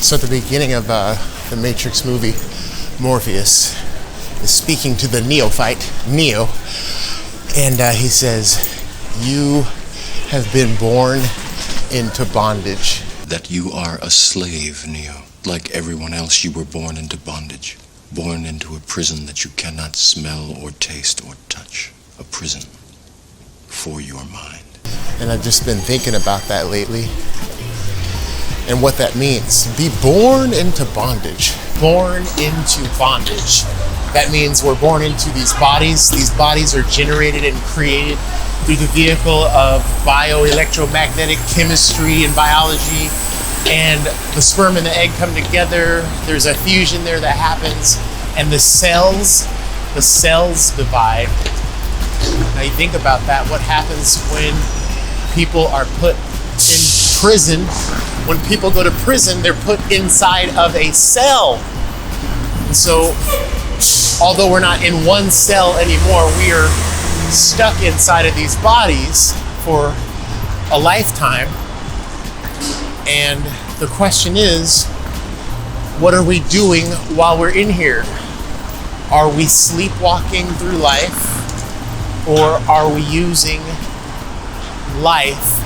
So at the beginning of the Matrix movie, Morpheus is speaking to the neophyte, Neo, and he says, "You have been born into bondage." That you are a slave, Neo. Like everyone else, you were born into bondage. Born into a prison that you cannot smell or taste or touch. A prison for your mind. And I've just been thinking about that lately and what that means. Be born into bondage. Born into bondage. That means we're born into these bodies. These bodies are generated and created through the vehicle of bioelectromagnetic chemistry and biology. And the sperm and the egg come together. There's a fusion there that happens. And the cells divide. Now you think about that. What happens when people are put in prison? When people go to prison, they're put inside of a cell. And so, although we're not in one cell anymore, we are stuck inside of these bodies for a lifetime. And the question is, what are we doing while we're in here? Are we sleepwalking through life, or are we using life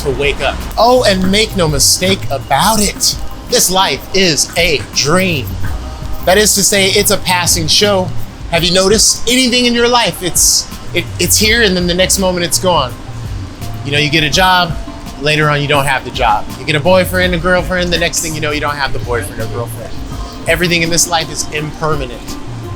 to wake up? Oh, and make no mistake about it, this life is a dream. That is to say, it's a passing show. Have you noticed anything in your life? It's here, and then the next moment it's gone. You know, you get a job, later on you don't have the job. You get a boyfriend, a girlfriend, the next thing you know, you don't have the boyfriend or girlfriend. Everything in this life is impermanent.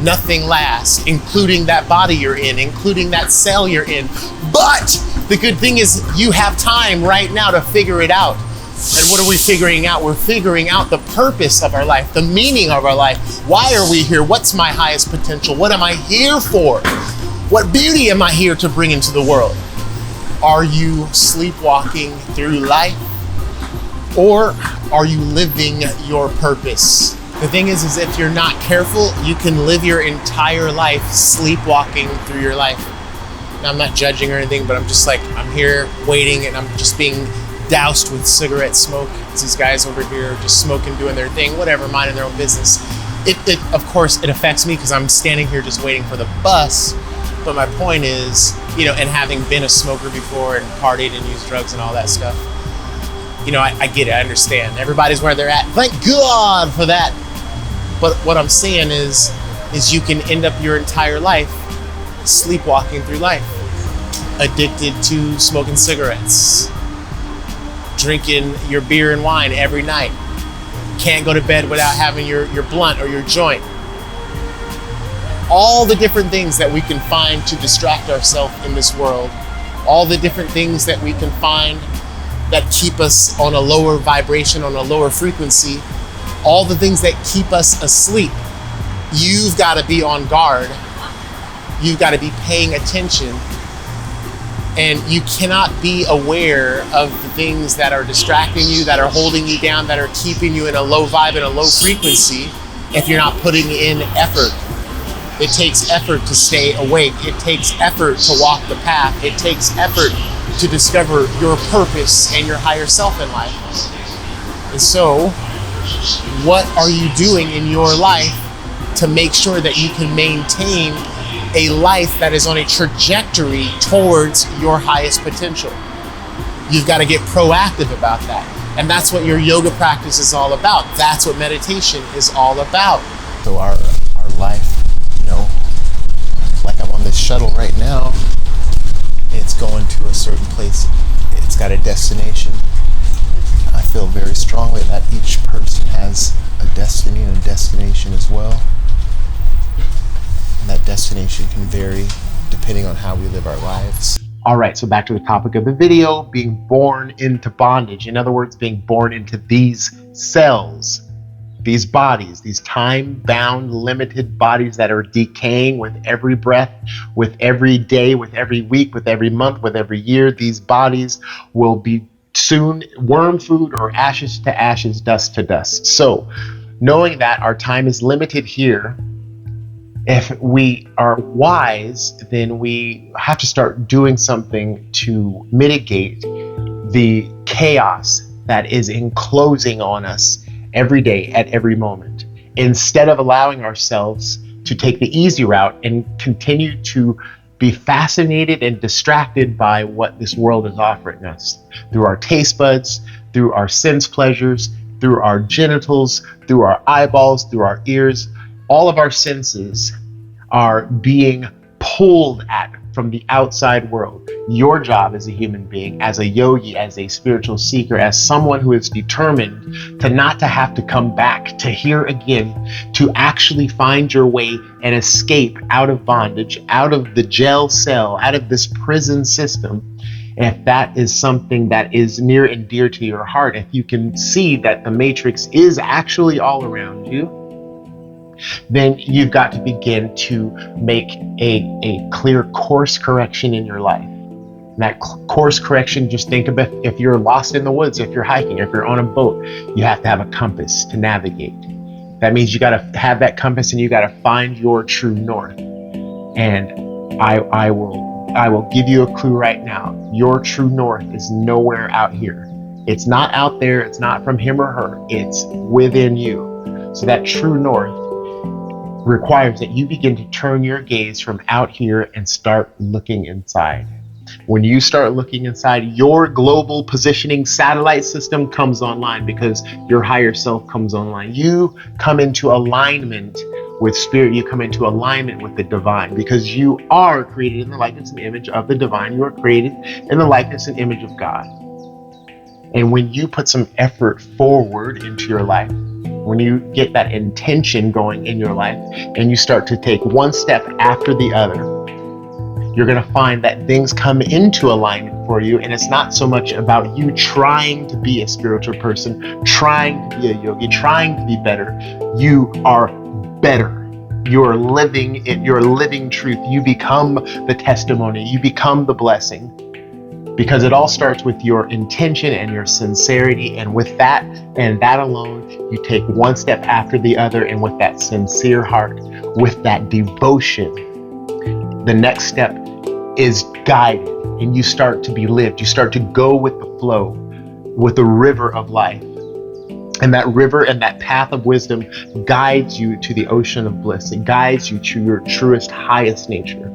Nothing lasts, including that body you're in, including that cell you're in. But the good thing is you have time right now to figure it out. And what are we figuring out? We're figuring out the purpose of our life, the meaning of our life. Why are we here? What's my highest potential? What am I here for? What beauty am I here to bring into the world? Are you sleepwalking through life, or are you living your purpose? The thing is if you're not careful, you can live your entire life sleepwalking through your life. Now, I'm not judging or anything, but I'm just like, I'm here waiting, and I'm just being doused with cigarette smoke. It's these guys over here just smoking, doing their thing, whatever, minding their own business. It of course, it affects me because I'm standing here just waiting for the bus. But my point is, you know, and having been a smoker before and partied and used drugs and all that stuff, you know, I get it, I understand. Everybody's where they're at. Thank God for that. But what I'm saying is you can end up your entire life sleepwalking through life, addicted to smoking cigarettes, drinking your beer and wine every night, can't go to bed without having your blunt or your joint. All the different things that we can find to distract ourselves in this world, all the different things that we can find that keep us on a lower vibration, on a lower frequency, all the things that keep us asleep. You've got to be on guard. You've got to be paying attention. And you cannot be aware of the things that are distracting you, that are holding you down, that are keeping you in a low vibe and a low frequency if you're not putting in effort. It takes effort to stay awake. It takes effort to walk the path. It takes effort to discover your purpose and your higher self in life. And so, what are you doing in your life to make sure that you can maintain a life that is on a trajectory towards your highest potential? You've got to get proactive about that. And that's what your yoga practice is all about. That's what meditation is all about. So our life, you know, like I'm on this shuttle right now, it's going to a certain place. It's got a destination. I feel very strongly that each person has a destiny and a destination as well. And that destination can vary depending on how we live our lives. All right, so back to the topic of the video, being born into bondage. In other words, being born into these cells, these bodies, these time-bound, limited bodies that are decaying with every breath, with every day, with every week, with every month, with every year. These bodies will be soon worm food or ashes to ashes, dust to dust. So, knowing that our time is limited here, if we are wise, then we have to start doing something to mitigate the chaos that is enclosing on us every day, at every moment, instead of allowing ourselves to take the easy route and continue to be fascinated and distracted by what this world is offering us through our taste buds, through our sense pleasures, through our genitals, through our eyeballs, through our ears. All of our senses are being pulled at from the outside world. Your job as a human being, as a yogi, as a spiritual seeker, as someone who is determined to not to have to come back, to here again, to actually find your way and escape out of bondage, out of the jail cell, out of this prison system. If that is something that is near and dear to your heart, if you can see that the matrix is actually all around you, then you've got to begin to make a clear course correction in your life. And that course correction, just think about if you're lost in the woods, if you're hiking, if you're on a boat, you have to have a compass to navigate. That means you got to have that compass and you got to find your true north. And I will give you a clue right now. Your true north is nowhere out here. It's not out there. It's not from him or her. It's within you. So that true north requires that you begin to turn your gaze from out here and start looking inside. When you start looking inside, your global positioning satellite system comes online because your higher self comes online. You come into alignment with spirit. You come into alignment with the divine because you are created in the likeness and image of the divine. You are created in the likeness and image of God. And when you put some effort forward into your life, when you get that intention going in your life and you start to take one step after the other, you're going to find that things come into alignment for you. And it's not so much about you trying to be a spiritual person, trying to be a yogi, trying to be better. You are better. You're living it. You're living truth. You become the testimony. You become the blessing. Because it all starts with your intention and your sincerity. And with that and that alone, you take one step after the other. And with that sincere heart, with that devotion, the next step is guided and you start to be lived. You start to go with the flow, with the river of life. And that river and that path of wisdom guides you to the ocean of bliss. It guides you to your truest, highest nature.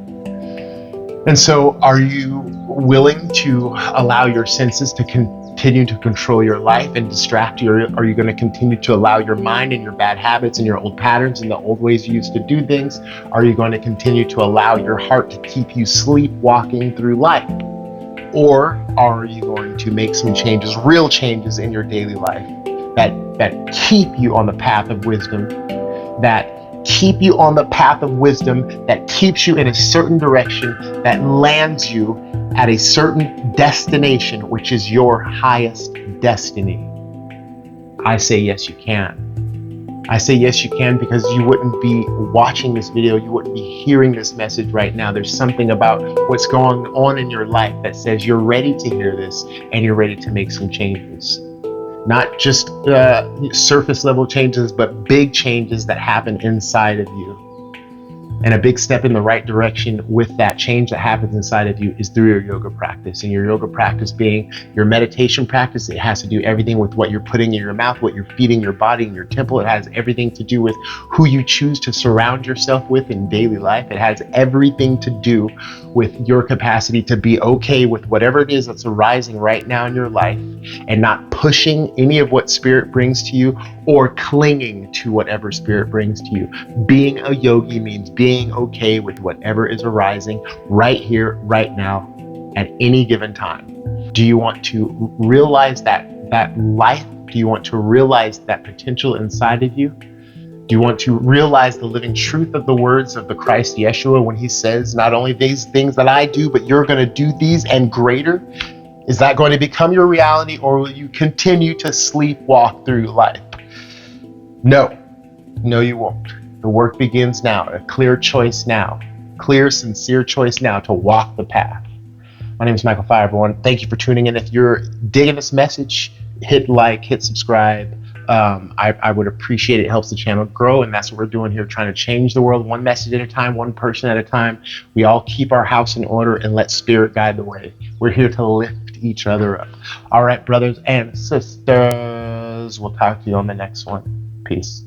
And so are you willing to allow your senses to continue to control your life and distract you? Or are you going to continue to allow your mind and your bad habits and your old patterns and the old ways you used to do things? Are you going to continue to allow your heart to keep you sleepwalking through life? Or are you going to make some changes, real changes in your daily life that keep you on the path of wisdom, that keep you on the path of wisdom, that keeps you in a certain direction, that lands you at a certain destination, which is your highest destiny? I say yes, you can. I say yes, you can, because you wouldn't be watching this video, you wouldn't be hearing this message right now. There's something about what's going on in your life that says you're ready to hear this and you're ready to make some changes. Not just surface level changes, but big changes that happen inside of you. And a big step in the right direction with that change that happens inside of you is through your yoga practice. And your yoga practice being your meditation practice, it has to do everything with what you're putting in your mouth, what you're feeding your body and your temple. It has everything to do with who you choose to surround yourself with in daily life. It has everything to do with your capacity to be okay with whatever it is that's arising right now in your life and not pushing any of what spirit brings to you or clinging to whatever spirit brings to you. Being a yogi means being okay with whatever is arising right here, right now, at any given time. Do you want to realize that life? Do you want to realize that potential inside of you? Do you want to realize the living truth of the words of the Christ Yeshua when he says, not only these things that I do, but you're going to do these and greater? Is that going to become your reality, or will you continue to sleepwalk through life? No, you won't. The work begins now, a clear choice now, clear, sincere choice now to walk the path. My name is Michael Fire, everyone. Thank you for tuning in. If you're digging this message, hit like, hit subscribe. I would appreciate it. It helps the channel grow, and that's what we're doing here, trying to change the world one message at a time, one person at a time. We all keep our house in order and let spirit guide the way. We're here to lift each other up. All right, brothers and sisters. videos. We'll talk to you on the next one. Peace.